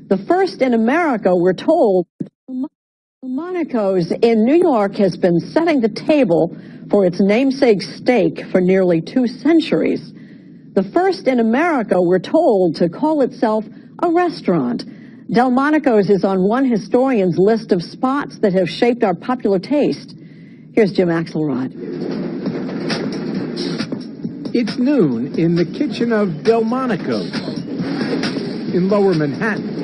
The first in America, we're told, Delmonico's in New York has been setting the table for its namesake steak for nearly 2 centuries. The first in America, we're told, to call itself a restaurant. Delmonico's is on one historian's list of spots that have shaped our popular taste. Here's Jim Axelrod. It's noon in the kitchen of Delmonico's in Lower Manhattan.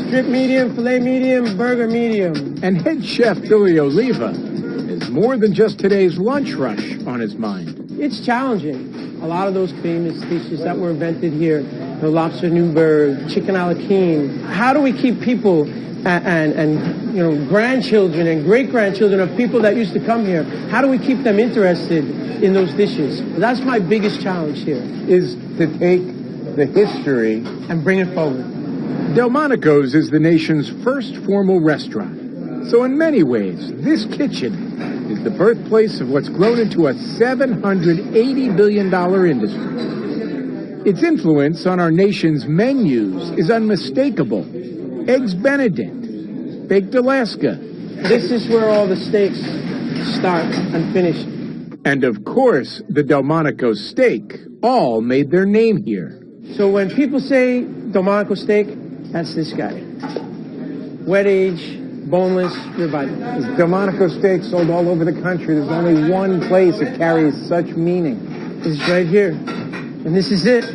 Strip medium, filet medium, burger medium. And head chef Billy Oliva has more than just today's lunch rush on his mind. It's challenging. A lot of those famous dishes that were invented here, the lobster Newburgh, chicken a la king. How do we keep people and you know, grandchildren and great-grandchildren of people that used to come here, how do we keep them interested in those dishes? That's my biggest challenge here. Is to take the history and bring it forward. Delmonico's is the nation's first formal restaurant. So in many ways, this kitchen is the birthplace of what's grown into a $780 billion industry. Its influence on our nation's menus is unmistakable. Eggs Benedict, baked Alaska. This is where all the steaks start and finish. And of course, the Delmonico's steak all made their name here. So when people say Delmonico steak, that's this guy. Wet age, boneless, ribeye. Delmonico steak sold all over the country. There's only one place that carries such meaning. It's right here. And this is it.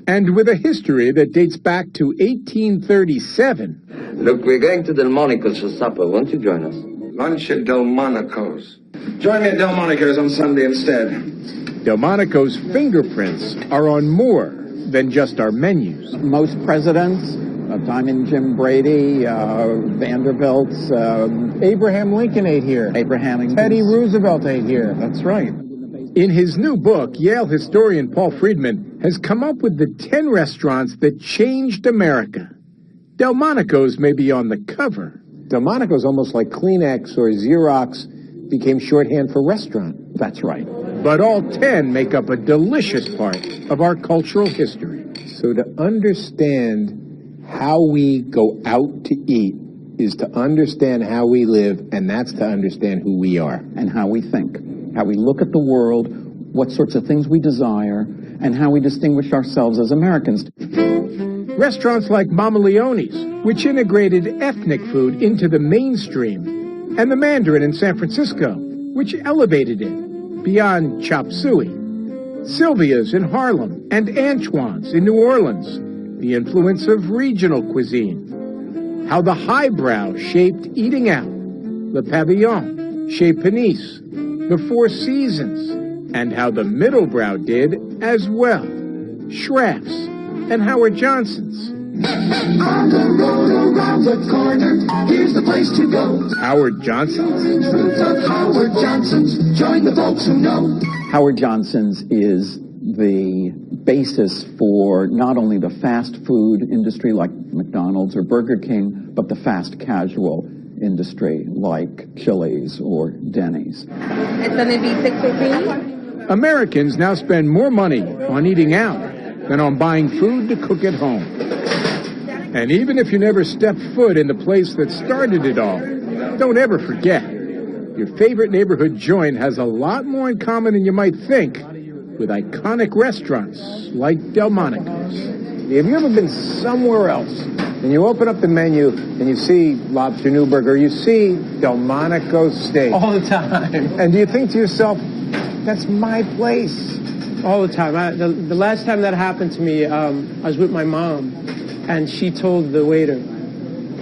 And with a history that dates back to 1837. Look, we're going to Delmonico's for supper. Won't you join us? Lunch at Delmonico's. Join me at Delmonico's on Sunday instead. Delmonico's fingerprints are on more than just our menus. Most presidents, Diamond Jim Brady, Vanderbilt's, Abraham Lincoln ate here. Teddy Roosevelt ate here. That's right. In his new book, Yale historian Paul Friedman has come up with the 10 restaurants that changed America. Delmonico's may be on the cover. Delmonico's almost like Kleenex or Xerox became shorthand for restaurant. That's right. But all 10 make up a delicious part of our cultural history. So to understand how we go out to eat is to understand how we live, and that's to understand who we are. And how we think, how we look at the world, what sorts of things we desire, and how we distinguish ourselves as Americans. Restaurants like Mama Leone's, which integrated ethnic food into the mainstream, and the Mandarin in San Francisco, which elevated it beyond chop suey. Sylvia's in Harlem, and Antoine's in New Orleans, the influence of regional cuisine. How the highbrow shaped eating out, Le Pavillon, Chez Panisse, the Four Seasons, and how the middlebrow did as well. Schraff's and Howard Johnson's. On the road around the corner, here's the place to go. Howard Johnson's? Roots of Howard Johnson's, join the folks who know. Howard Johnson's is the basis for not only the fast food industry like McDonald's or Burger King, but the fast casual industry like Chili's or Denny's. It's going to be 6 for me. Americans now spend more money on eating out than on buying food to cook at home. And even if you never stepped foot in the place that started it all, don't ever forget, your favorite neighborhood joint has a lot more in common than you might think with iconic restaurants like Delmonico's. Have you ever been somewhere else and you open up the menu and you see lobster Newburgh or you see Delmonico's steak? All the time. And do you think to yourself, that's my place? All the time. The last time that happened to me, I was with my mom, and she told the waiter,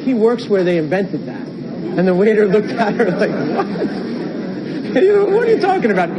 he works where they invented that. And the waiter looked at her like, what? You know, what are you talking about?